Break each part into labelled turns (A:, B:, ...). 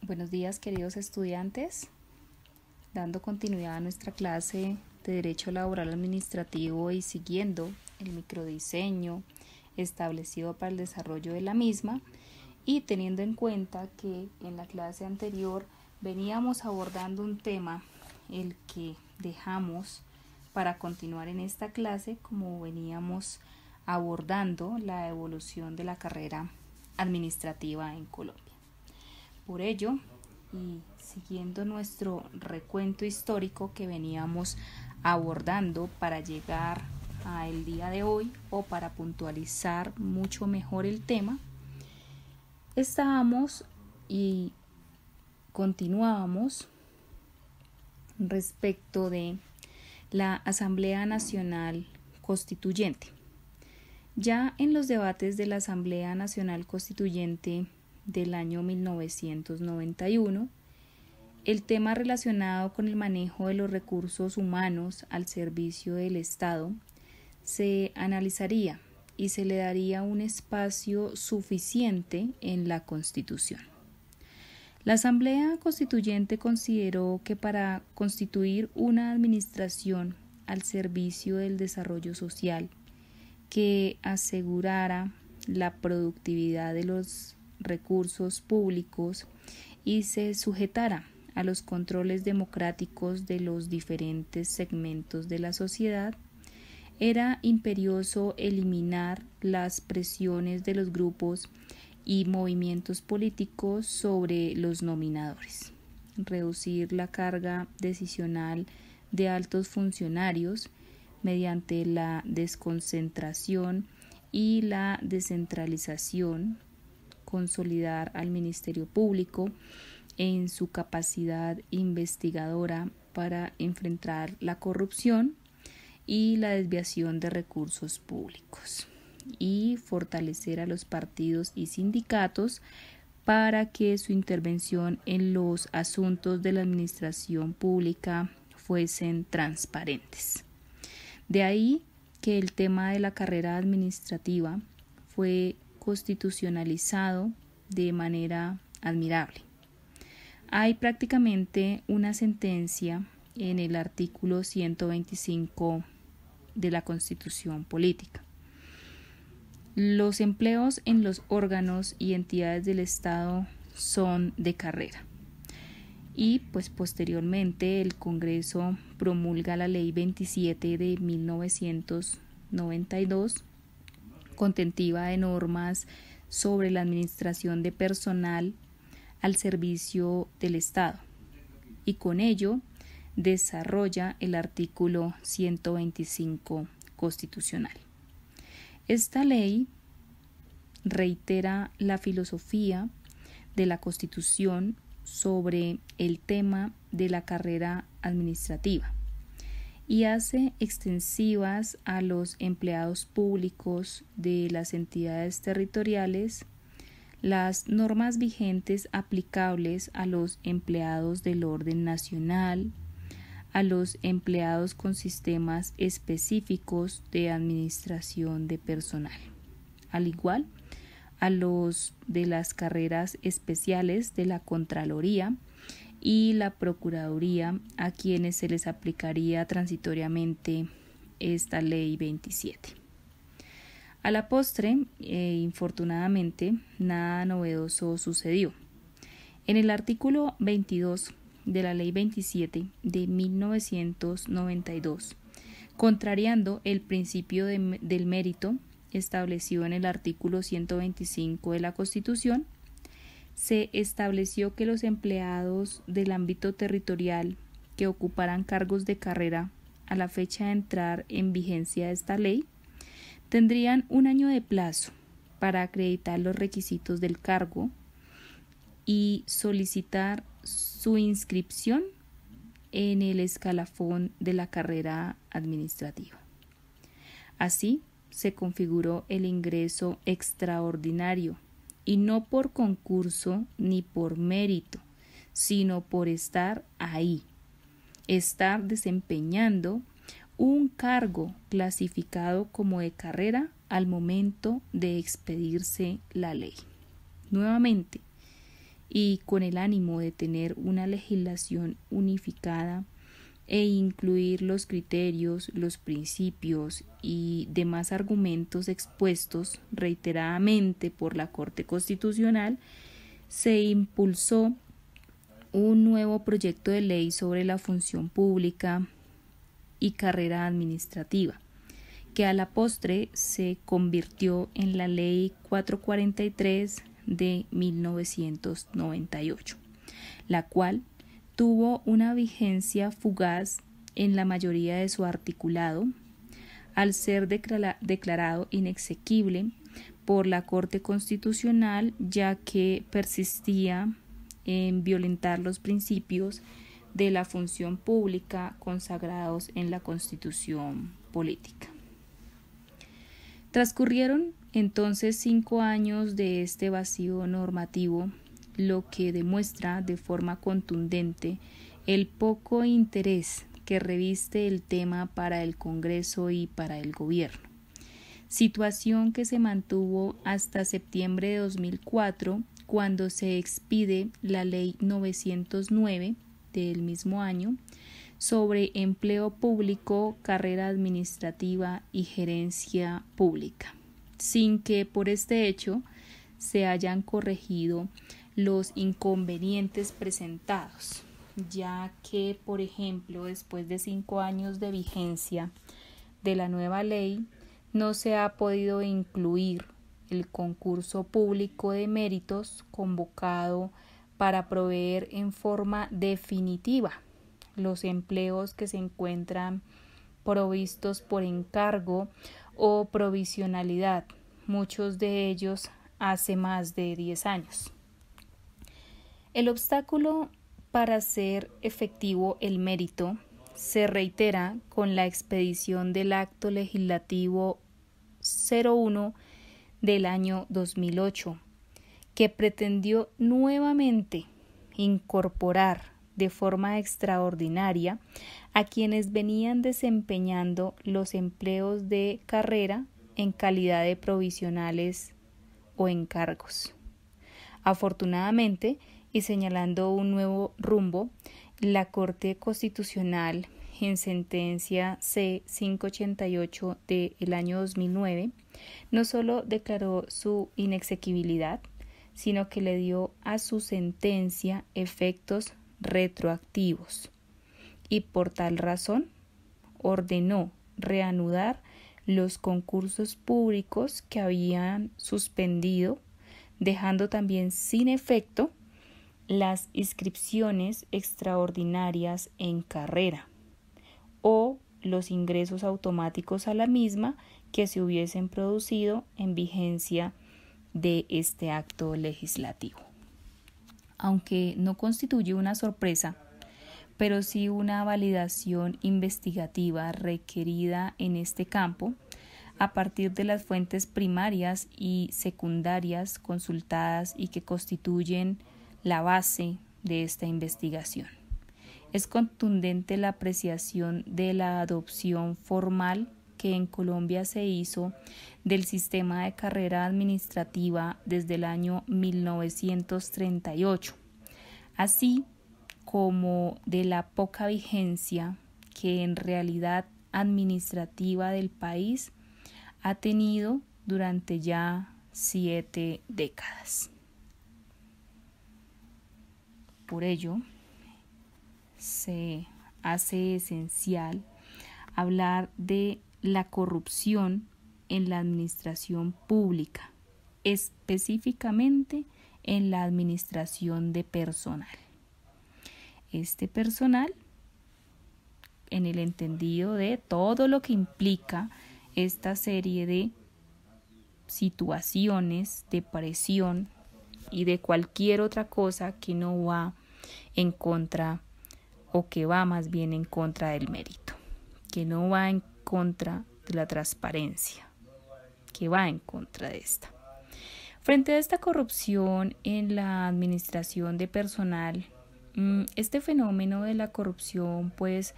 A: Buenos días, queridos estudiantes. Dando continuidad a nuestra clase de Derecho Laboral Administrativo y siguiendo el microdiseño establecido para el desarrollo de la misma, y teniendo en cuenta que en la clase anterior veníamos abordando un tema el que dejamos para continuar en esta clase, como veníamos abordando la evolución de la carrera administrativa en Colombia. Por ello, y siguiendo nuestro recuento histórico que veníamos abordando para llegar al día de hoy o para puntualizar mucho mejor el tema, estábamos y continuábamos respecto de la Asamblea Nacional Constituyente. Ya en los debates de la Asamblea Nacional Constituyente del año 1991, el tema relacionado con el manejo de los recursos humanos al servicio del Estado se analizaría y se le daría un espacio suficiente en la Constitución. La Asamblea Constituyente consideró que para constituir una administración al servicio del desarrollo social que asegurara la productividad de los recursos públicos y se sujetara a los controles democráticos de los diferentes segmentos de la sociedad, era imperioso eliminar las presiones de los grupos y movimientos políticos sobre los nominadores, reducir la carga decisional de altos funcionarios mediante la desconcentración y la descentralización, consolidar al Ministerio Público en su capacidad investigadora para enfrentar la corrupción y la desviación de recursos públicos, y fortalecer a los partidos y sindicatos para que su intervención en los asuntos de la administración pública fuesen transparentes. De ahí que el tema de la carrera administrativa fue constitucionalizado de manera admirable. Hay prácticamente una sentencia en el artículo 125 de la Constitución Política. Los empleos en los órganos y entidades del Estado son de carrera. Y posteriormente el Congreso promulga la Ley 27 de 1992, contentiva de normas sobre la administración de personal al servicio del Estado, y con ello desarrolla el artículo 125 constitucional. Esta ley reitera la filosofía de la Constitución sobre el tema de la carrera administrativa y hace extensivas a los empleados públicos de las entidades territoriales las normas vigentes aplicables a los empleados del orden nacional, a los empleados con sistemas específicos de administración de personal, al igual a los de las carreras especiales de la Contraloría y la Procuraduría, a quienes se les aplicaría transitoriamente esta Ley 27. A la postre, infortunadamente, nada novedoso sucedió. En el artículo 22 de la Ley 27 de 1992, contrariando el principio del mérito establecido en el artículo 125 de la Constitución, se estableció que los empleados del ámbito territorial que ocuparan cargos de carrera a la fecha de entrar en vigencia de esta ley tendrían un año de plazo para acreditar los requisitos del cargo y solicitar su inscripción en el escalafón de la carrera administrativa. Así se configuró el ingreso extraordinario, y no por concurso ni por mérito, sino por estar ahí, estar desempeñando un cargo clasificado como de carrera al momento de expedirse la ley. Nuevamente, y con el ánimo de tener una legislación unificada e incluir los criterios, los principios y demás argumentos expuestos reiteradamente por la Corte Constitucional, se impulsó un nuevo proyecto de ley sobre la función pública y carrera administrativa, que a la postre se convirtió en la Ley 443 de 1998, la cual tuvo una vigencia fugaz en la mayoría de su articulado, al ser declarado inexequible por la Corte Constitucional, ya que persistía en violentar los principios de la función pública consagrados en la Constitución política. Transcurrieron entonces 5 años de este vacío normativo, lo que demuestra de forma contundente el poco interés que reviste el tema para el Congreso y para el gobierno, situación que se mantuvo hasta septiembre de 2004, cuando se expide la Ley 909 del mismo año sobre empleo público, carrera administrativa y gerencia pública, sin que por este hecho se hayan corregido los inconvenientes presentados, ya que, por ejemplo, después de 5 años de vigencia de la nueva ley, no se ha podido incluir el concurso público de méritos convocado para proveer en forma definitiva los empleos que se encuentran provistos por encargo o provisionalidad, muchos de ellos hace más de 10 años. El obstáculo para hacer efectivo el mérito se reitera con la expedición del Acto Legislativo 01 del año 2008, que pretendió nuevamente incorporar de forma extraordinaria a quienes venían desempeñando los empleos de carrera en calidad de provisionales o encargos. Afortunadamente, y señalando un nuevo rumbo, la Corte Constitucional, en sentencia C-588 del año 2009, no solo declaró su inexequibilidad, sino que le dio a su sentencia efectos retroactivos y por tal razón ordenó reanudar los concursos públicos que habían suspendido, dejando también sin efecto las inscripciones extraordinarias en carrera o los ingresos automáticos a la misma que se hubiesen producido en vigencia de este acto legislativo. Aunque no constituye una sorpresa, pero sí una validación investigativa requerida en este campo a partir de las fuentes primarias y secundarias consultadas y que constituyen la base de esta investigación. Es contundente la apreciación de la adopción formal que en Colombia se hizo del sistema de carrera administrativa desde el año 1938, así como de la poca vigencia que en realidad administrativa del país ha tenido durante ya 7 décadas. Por ello, se hace esencial hablar de la corrupción en la administración pública, específicamente en la administración de personal. Este personal, en el entendido de todo lo que implica esta serie de situaciones de presión y de cualquier otra cosa que no va en contra o que va más bien en contra del mérito, que no va en contra de la transparencia, que va en contra de esta. Frente a esta corrupción en la administración de personal, este fenómeno de la corrupción pues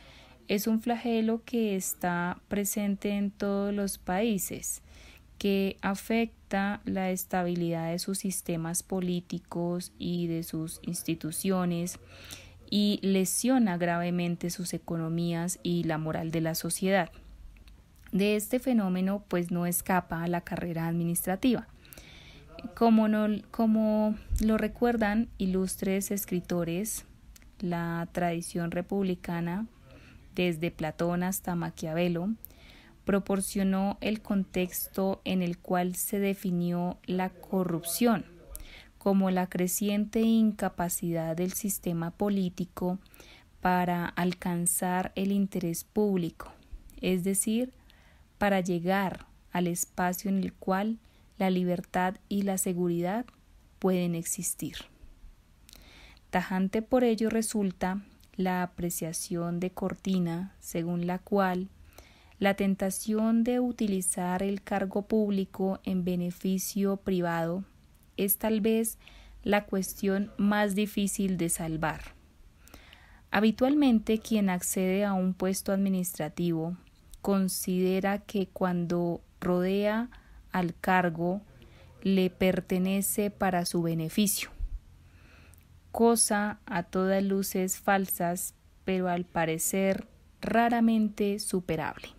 A: es un flagelo que está presente en todos los países, que afecta afecta la estabilidad de sus sistemas políticos y de sus instituciones y lesiona gravemente sus economías y la moral de la sociedad. De este fenómeno pues no escapa la carrera administrativa. Como lo recuerdan ilustres escritores, la tradición republicana, desde Platón hasta Maquiavelo, proporcionó el contexto en el cual se definió la corrupción como la creciente incapacidad del sistema político para alcanzar el interés público, es decir, para llegar al espacio en el cual la libertad y la seguridad pueden existir. Tajante por ello resulta la apreciación de Cortina, según la cual la tentación de utilizar el cargo público en beneficio privado es tal vez la cuestión más difícil de salvar. Habitualmente, quien accede a un puesto administrativo considera que cuando rodea al cargo le pertenece para su beneficio, cosa a todas luces falsas, pero al parecer raramente superable.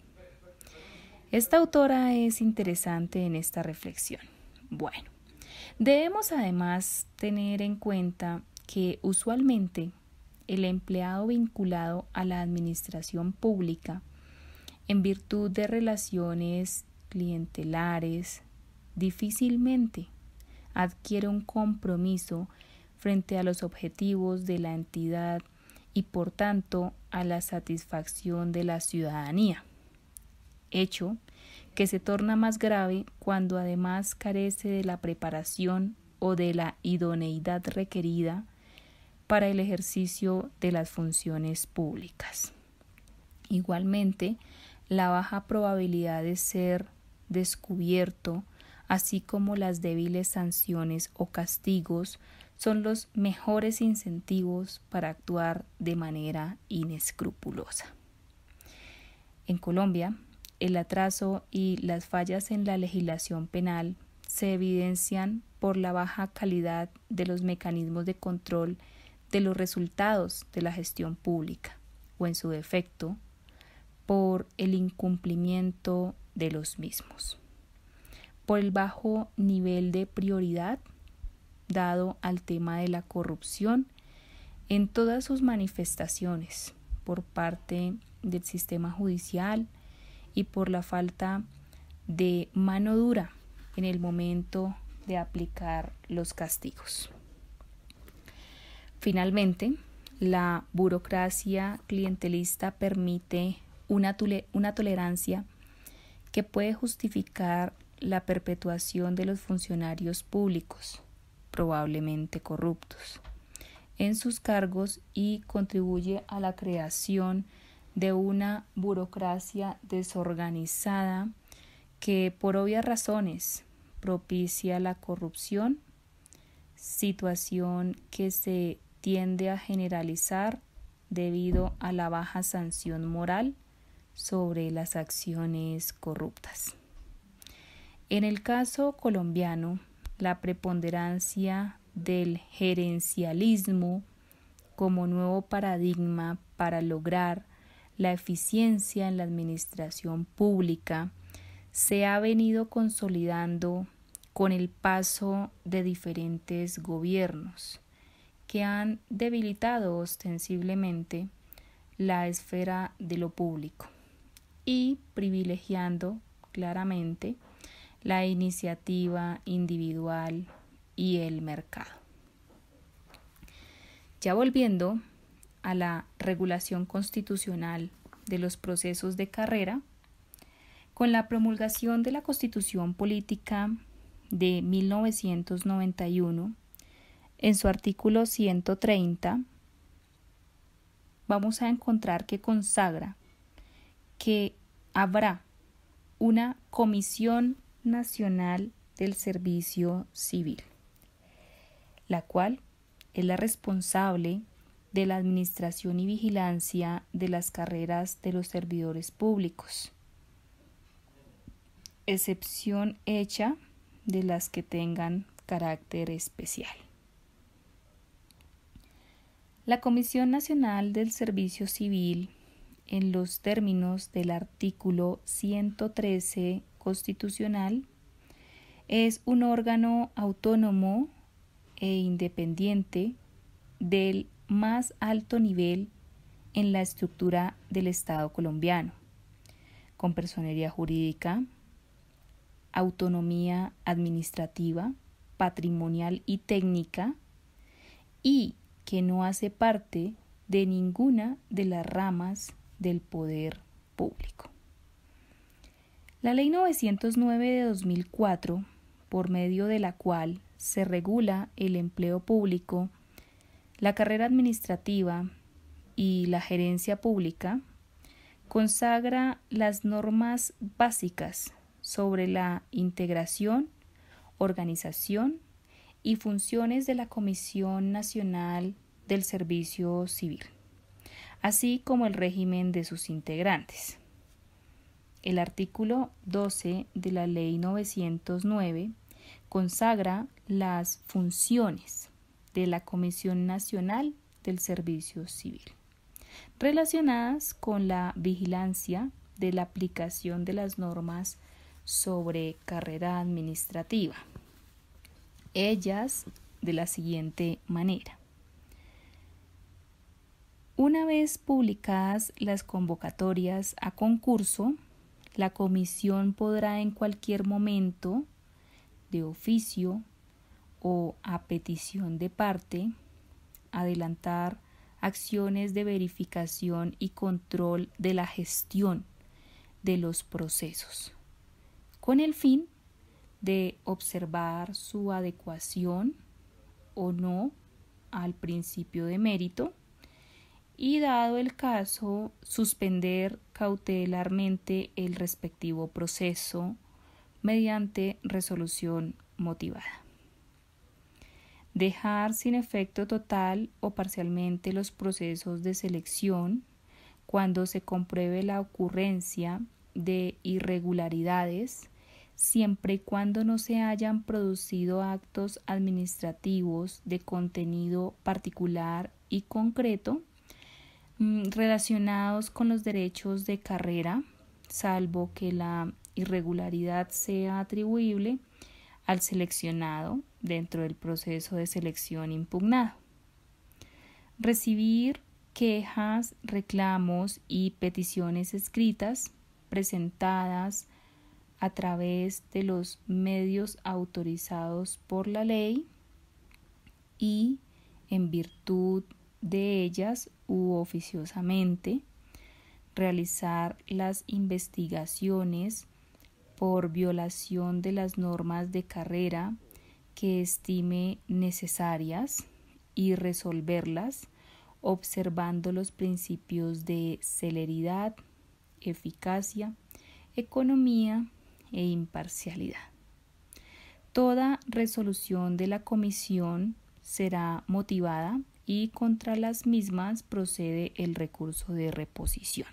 A: Esta autora es interesante en esta reflexión. Bueno, debemos además tener en cuenta que usualmente el empleado vinculado a la administración pública, en virtud de relaciones clientelares, difícilmente adquiere un compromiso frente a los objetivos de la entidad y por tanto a la satisfacción de la ciudadanía, hecho que se torna más grave cuando además carece de la preparación o de la idoneidad requerida para el ejercicio de las funciones públicas. Igualmente, la baja probabilidad de ser descubierto, así como las débiles sanciones o castigos, son los mejores incentivos para actuar de manera inescrupulosa. En Colombia, el atraso y las fallas en la legislación penal se evidencian por la baja calidad de los mecanismos de control de los resultados de la gestión pública, o en su defecto, por el incumplimiento de los mismos, por el bajo nivel de prioridad dado al tema de la corrupción en todas sus manifestaciones por parte del sistema judicial y por la falta de mano dura en el momento de aplicar los castigos. Finalmente, la burocracia clientelista permite una tolerancia que puede justificar la perpetuación de los funcionarios públicos, probablemente corruptos, en sus cargos y contribuye a la creación de una burocracia desorganizada que por obvias razones propicia la corrupción, situación que se tiende a generalizar debido a la baja sanción moral sobre las acciones corruptas. En el caso colombiano, la preponderancia del gerencialismo como nuevo paradigma para lograr la eficiencia en la administración pública se ha venido consolidando con el paso de diferentes gobiernos que han debilitado ostensiblemente la esfera de lo público y privilegiando claramente la iniciativa individual y el mercado. Ya volviendo a la regulación constitucional de los procesos de carrera, con la promulgación de la Constitución Política de 1991, en su artículo 130, vamos a encontrar que consagra que habrá una Comisión Nacional del Servicio Civil, la cual es la responsable de la administración y vigilancia de las carreras de los servidores públicos, excepción hecha de las que tengan carácter especial. La Comisión Nacional del Servicio Civil, en los términos del artículo 113 constitucional, es un órgano autónomo e independiente del más alto nivel en la estructura del Estado colombiano, con personería jurídica, autonomía administrativa, patrimonial y técnica, y que no hace parte de ninguna de las ramas del poder público. La Ley 909 de 2004, por medio de la cual se regula el empleo público, la carrera administrativa y la gerencia pública, consagra las normas básicas sobre la integración, organización y funciones de la Comisión Nacional del Servicio Civil, así como el régimen de sus integrantes. El artículo 12 de la Ley 909 consagra las funciones de la Comisión Nacional del Servicio Civil, relacionadas con la vigilancia de la aplicación de las normas sobre carrera administrativa. Ellas de la siguiente manera. Una vez publicadas las convocatorias a concurso, la comisión podrá en cualquier momento, de oficio o a petición de parte, adelantar acciones de verificación y control de la gestión de los procesos, con el fin de observar su adecuación o no al principio de mérito y, dado el caso, suspender cautelarmente el respectivo proceso mediante resolución motivada. Dejar sin efecto total o parcialmente los procesos de selección cuando se compruebe la ocurrencia de irregularidades, siempre y cuando no se hayan producido actos administrativos de contenido particular y concreto relacionados con los derechos de carrera, salvo que la irregularidad sea atribuible al seleccionado dentro del proceso de selección impugnado. Recibir quejas, reclamos y peticiones escritas presentadas a través de los medios autorizados por la ley y en virtud de ellas u oficiosamente, realizar las investigaciones por violación de las normas de carrera que estime necesarias y resolverlas observando los principios de celeridad, eficacia, economía e imparcialidad. Toda resolución de la comisión será motivada y contra las mismas procede el recurso de reposición.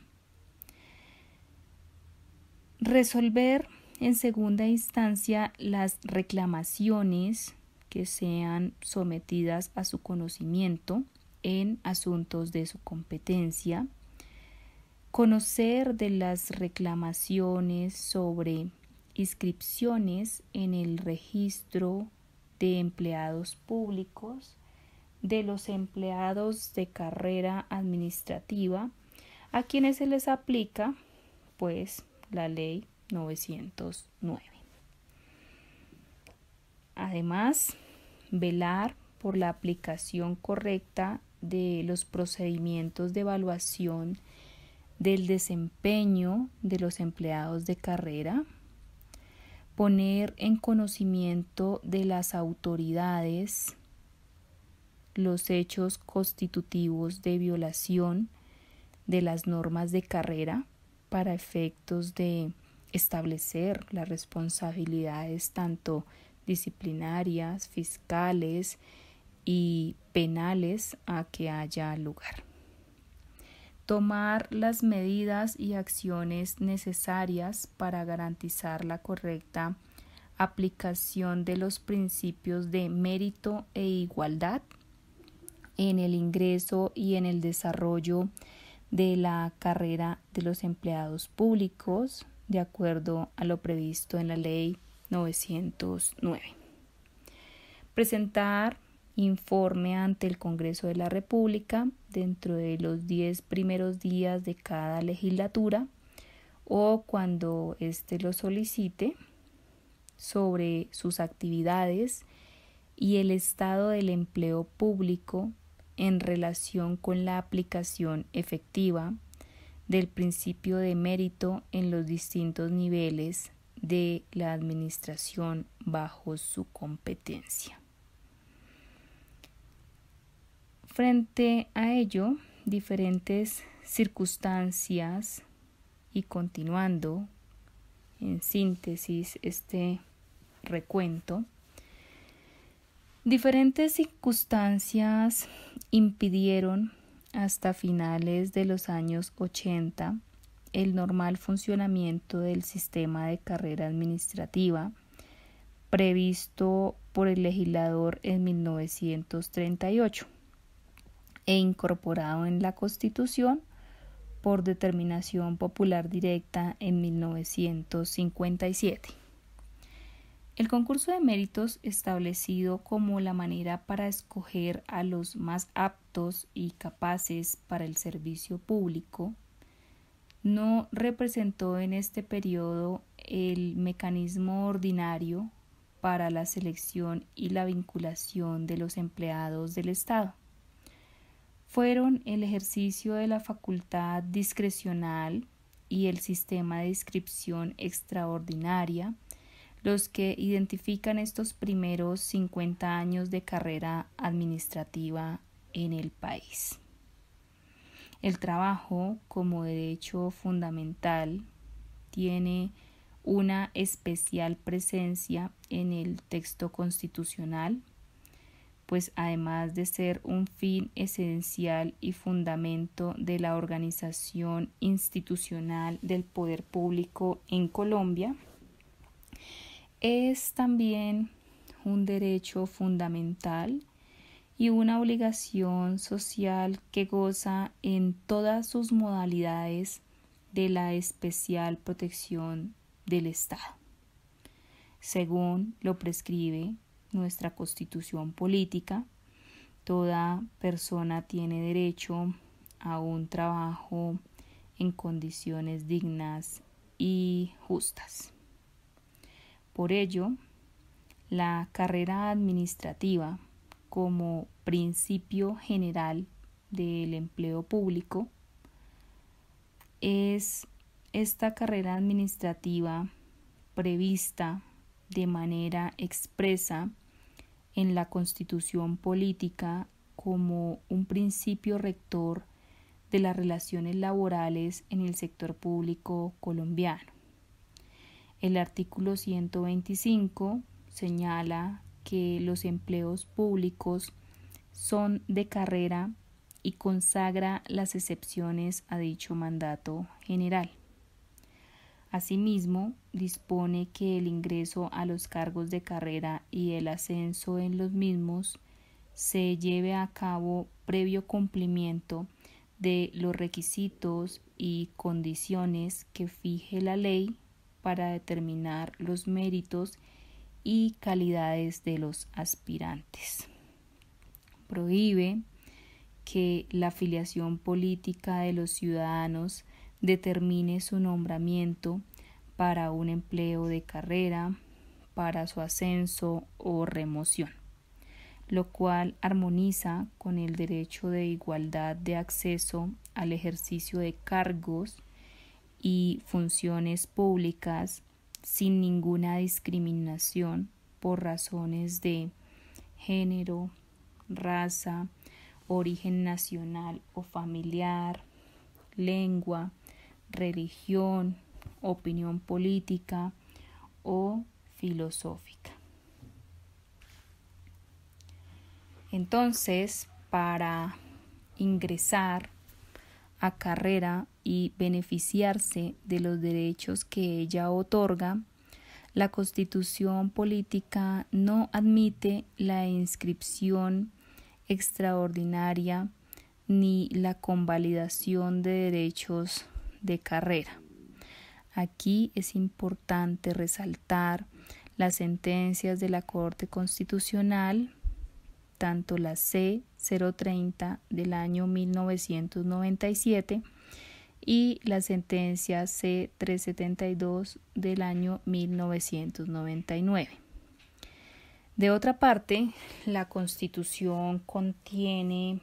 A: Resolver en segunda instancia las reclamaciones que sean sometidas a su conocimiento en asuntos de su competencia. Conocer de las reclamaciones sobre inscripciones en el registro de empleados públicos, de los empleados de carrera administrativa a quienes se les aplica pues la Ley 909. Además, velar por la aplicación correcta de los procedimientos de evaluación del desempeño de los empleados de carrera, poner en conocimiento de las autoridades los hechos constitutivos de violación de las normas de carrera para efectos de establecer las responsabilidades tanto disciplinarias, fiscales y penales a que haya lugar. Tomar las medidas y acciones necesarias para garantizar la correcta aplicación de los principios de mérito e igualdad en el ingreso y en el desarrollo de la carrera de los empleados públicos, de acuerdo a lo previsto en la Ley 909. Presentar informe ante el Congreso de la República dentro de los 10 primeros días de cada legislatura o cuando éste lo solicite sobre sus actividades y el estado del empleo público en relación con la aplicación efectiva del principio de mérito en los distintos niveles de la administración bajo su competencia. Frente a ello, diferentes circunstancias y continuando en síntesis este recuento, diferentes circunstancias impidieron hasta finales de los años 80 el normal funcionamiento del sistema de carrera administrativa previsto por el legislador en 1938 e incorporado en la Constitución por determinación popular directa en 1957. El concurso de méritos, establecido como la manera para escoger a los más aptos y capaces para el servicio público, no representó en este periodo el mecanismo ordinario para la selección y la vinculación de los empleados del Estado. Fueron el ejercicio de la facultad discrecional y el sistema de inscripción extraordinaria los que identifican estos primeros 50 años de carrera administrativa en el país. El trabajo como derecho fundamental tiene una especial presencia en el texto constitucional, pues además de ser un fin esencial y fundamento de la organización institucional del poder público en Colombia, es también un derecho fundamental y una obligación social que goza en todas sus modalidades de la especial protección del Estado, según lo prescribe nuestra Constitución política. Toda persona tiene derecho a un trabajo en condiciones dignas y justas. Por ello, la carrera administrativa como principio general del empleo público es esta carrera administrativa prevista de manera expresa en la Constitución política como un principio rector de las relaciones laborales en el sector público colombiano. El artículo 125 señala que los empleos públicos son de carrera y consagra las excepciones a dicho mandato general. Asimismo, dispone que el ingreso a los cargos de carrera y el ascenso en los mismos se lleve a cabo previo cumplimiento de los requisitos y condiciones que fije la ley para determinar los méritos y calidades de los aspirantes. Prohíbe que la afiliación política de los ciudadanos determine su nombramiento para un empleo de carrera, para su ascenso o remoción, lo cual armoniza con el derecho de igualdad de acceso al ejercicio de cargos y funciones públicas sin ninguna discriminación por razones de género, raza, origen nacional o familiar, lengua, religión, opinión política o filosófica. Entonces, para ingresar a carrera y beneficiarse de los derechos que ella otorga, La Constitución política no admite la inscripción extraordinaria ni la convalidación de derechos de carrera. Aquí es importante resaltar las sentencias de la Corte Constitucional, tanto la C-030 del año 1997 y la sentencia C-372 del año 1999. De otra parte, la Constitución contiene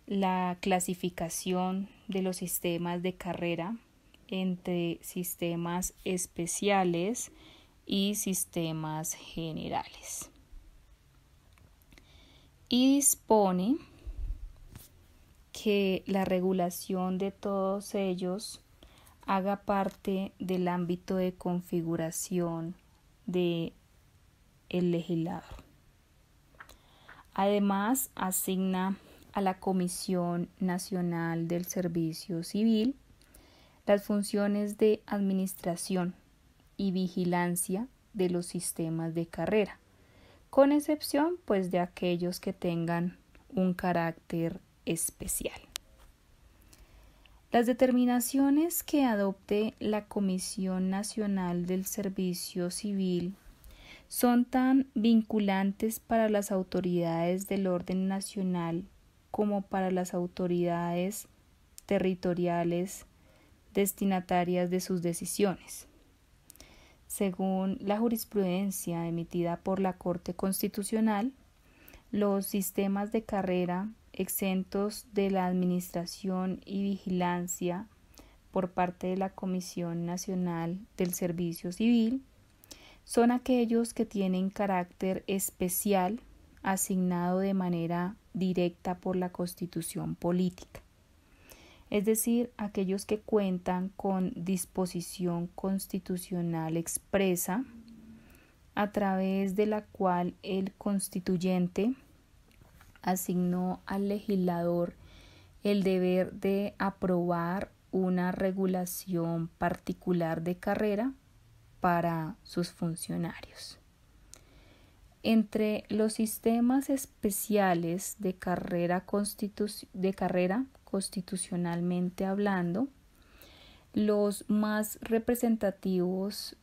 A: la clasificación de los sistemas de carrera entre sistemas especiales y sistemas generales. Y dispone que la regulación de todos ellos haga parte del ámbito de configuración del legislador. Además, asigna a la Comisión Nacional del Servicio Civil las funciones de administración y vigilancia de los sistemas de carrera, con excepción de aquellos que tengan un carácter especial. Las determinaciones que adopte la Comisión Nacional del Servicio Civil son tan vinculantes para las autoridades del orden nacional como para las autoridades territoriales destinatarias de sus decisiones. Según la jurisprudencia emitida por la Corte Constitucional, los sistemas de carrera exentos de la administración y vigilancia por parte de la Comisión Nacional del Servicio Civil son aquellos que tienen carácter especial asignado de manera directa por la Constitución política, es decir, aquellos que cuentan con disposición constitucional expresa a través de la cual el constituyente asignó al legislador el deber de aprobar una regulación particular de carrera para sus funcionarios. Entre los sistemas especiales de carrera constitucionalmente hablando, entre los más representativos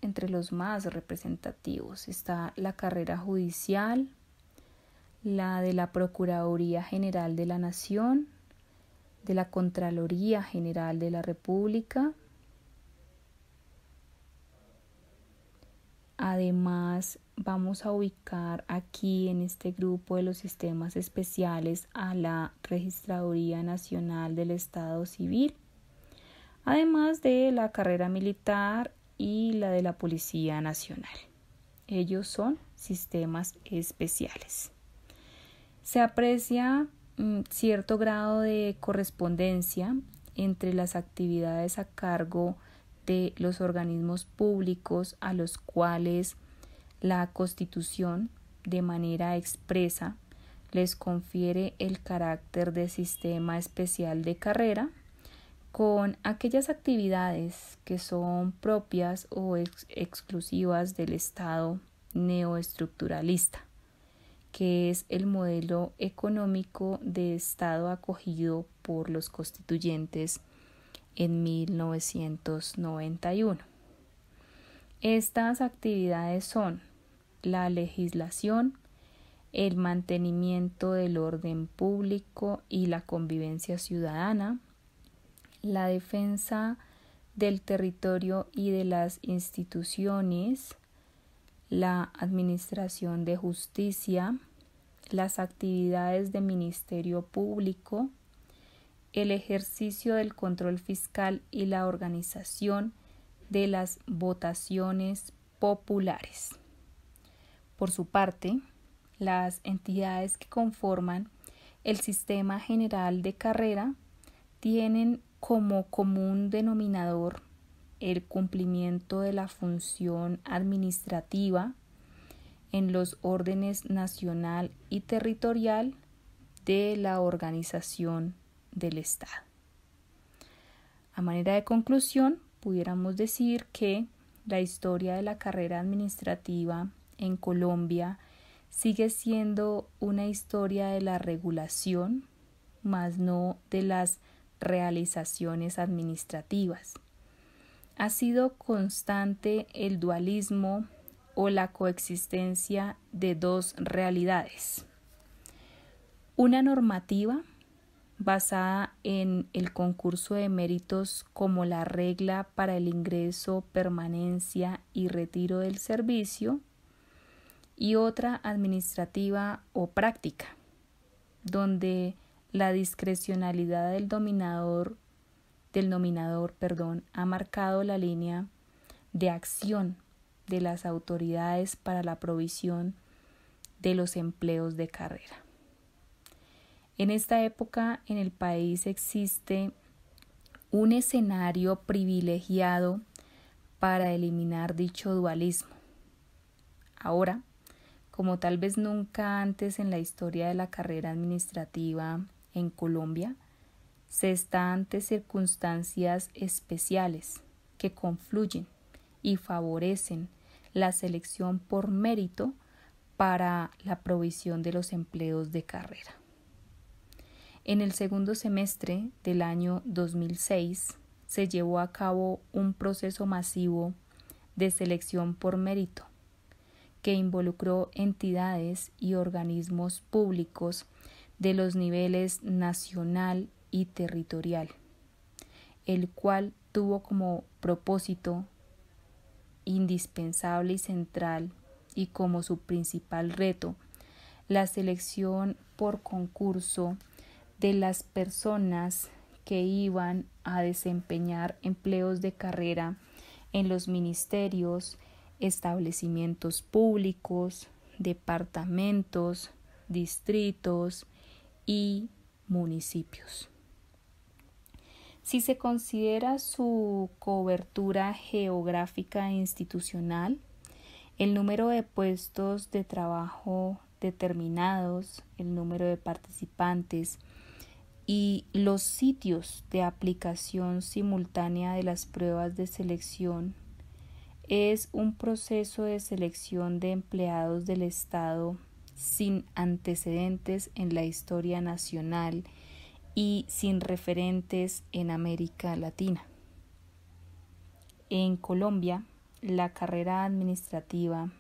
A: está la carrera judicial, la de la Procuraduría General de la Nación, de la Contraloría General de la República. Además, vamos a ubicar aquí en este grupo de los sistemas especiales a la Registraduría Nacional del Estado Civil, además de la carrera militar y la de la Policía Nacional. Ellos son sistemas especiales. Se aprecia cierto grado de correspondencia entre las actividades a cargo de los organismos públicos a los cuales la Constitución, de manera expresa, les confiere el carácter de sistema especial de carrera, con aquellas actividades que son propias o exclusivas del Estado neoestructuralista, que es el modelo económico de Estado acogido por los constituyentes en 1991. Estas actividades son la legislación, el mantenimiento del orden público y la convivencia ciudadana, la defensa del territorio y de las instituciones, la administración de justicia, las actividades de ministerio público, el ejercicio del control fiscal y la organización de las votaciones populares. Por su parte, las entidades que conforman el sistema general de carrera tienen como común denominador el cumplimiento de la función administrativa en los órdenes nacional y territorial de la organización del Estado. A manera de conclusión, pudiéramos decir que la historia de la carrera administrativa en Colombia sigue siendo una historia de la regulación, más no de las realizaciones administrativas. Ha sido constante el dualismo o la coexistencia de dos realidades. Una normativa basada en el concurso de méritos como la regla para el ingreso, permanencia y retiro del servicio, y otra administrativa o práctica, donde la discrecionalidad del nominador ha marcado la línea de acción de las autoridades para la provisión de los empleos de carrera. En esta época en el país existe un escenario privilegiado para eliminar dicho dualismo. Ahora, como tal vez nunca antes en la historia de la carrera administrativa en Colombia, se está ante circunstancias especiales que confluyen y favorecen la selección por mérito para la provisión de los empleos de carrera. En el segundo semestre del año 2006 se llevó a cabo un proceso masivo de selección por mérito que involucró entidades y organismos públicos de los niveles nacional y territorial, el cual tuvo como propósito indispensable y central y como su principal reto la selección por concurso de las personas que iban a desempeñar empleos de carrera en los ministerios, establecimientos públicos, departamentos, distritos y municipios. Si se considera su cobertura geográfica e institucional, el número de puestos de trabajo determinados, el número de participantes y los sitios de aplicación simultánea de las pruebas de selección es un proceso de selección de empleados del Estado sin antecedentes en la historia nacional y sin referentes en América Latina. En Colombia, la carrera administrativa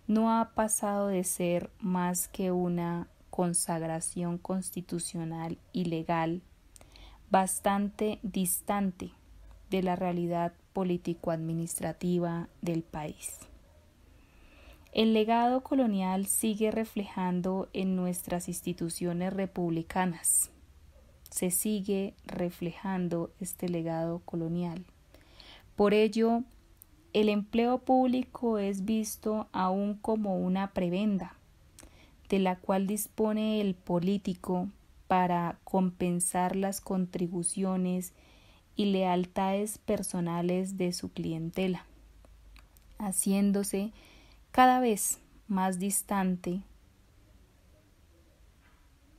A: no ha pasado de ser más que una consagración constitucional y legal bastante distante de la realidad político-administrativa del país. El legado colonial sigue reflejando en nuestras instituciones republicanas. Se sigue reflejando este legado colonial. Por ello, el empleo público es visto aún como una prebenda, de la cual dispone el político para compensar las contribuciones y lealtades personales de su clientela, haciéndose cada vez más distante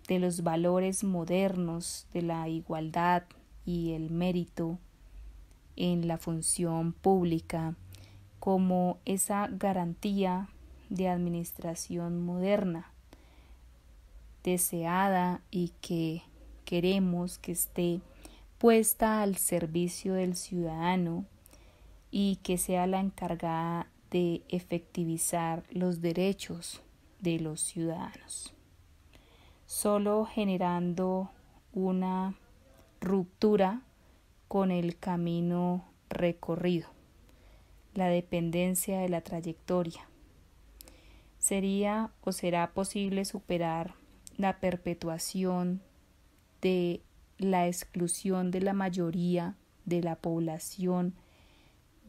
A: de los valores modernos de la igualdad y el mérito en la función pública como esa garantía de administración moderna, deseada y que queremos que esté puesta al servicio del ciudadano y que sea la encargada de efectivizar los derechos de los ciudadanos. Solo generando una ruptura con el camino recorrido, la dependencia de la trayectoria, sería o será posible superar la perpetuación de la exclusión de la mayoría de la población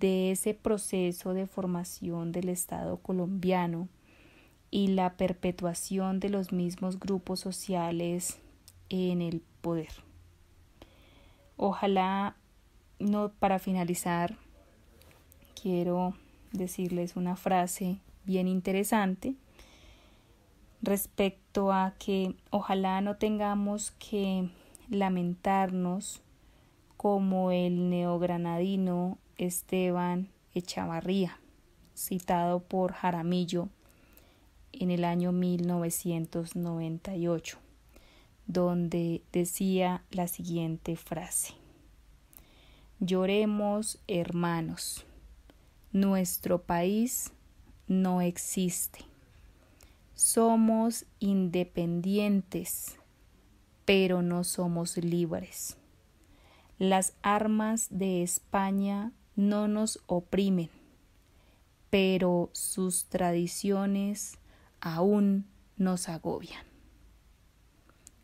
A: de ese proceso de formación del Estado colombiano y la perpetuación de los mismos grupos sociales en el poder. Ojalá, para finalizar, quiero decirles una frase bien interesante respecto a que ojalá no tengamos que lamentarnos como el neogranadino Esteban Echavarría, citado por Jaramillo en el año 1998, donde decía la siguiente frase: lloremos, hermanos, nuestro país no existe. Somos independientes, pero no somos libres. Las armas de España no nos oprimen, pero sus tradiciones aún nos agobian.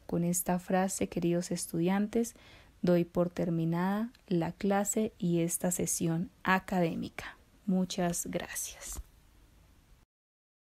A: Con esta frase, queridos estudiantes, doy por terminada la clase y esta sesión académica. Muchas gracias.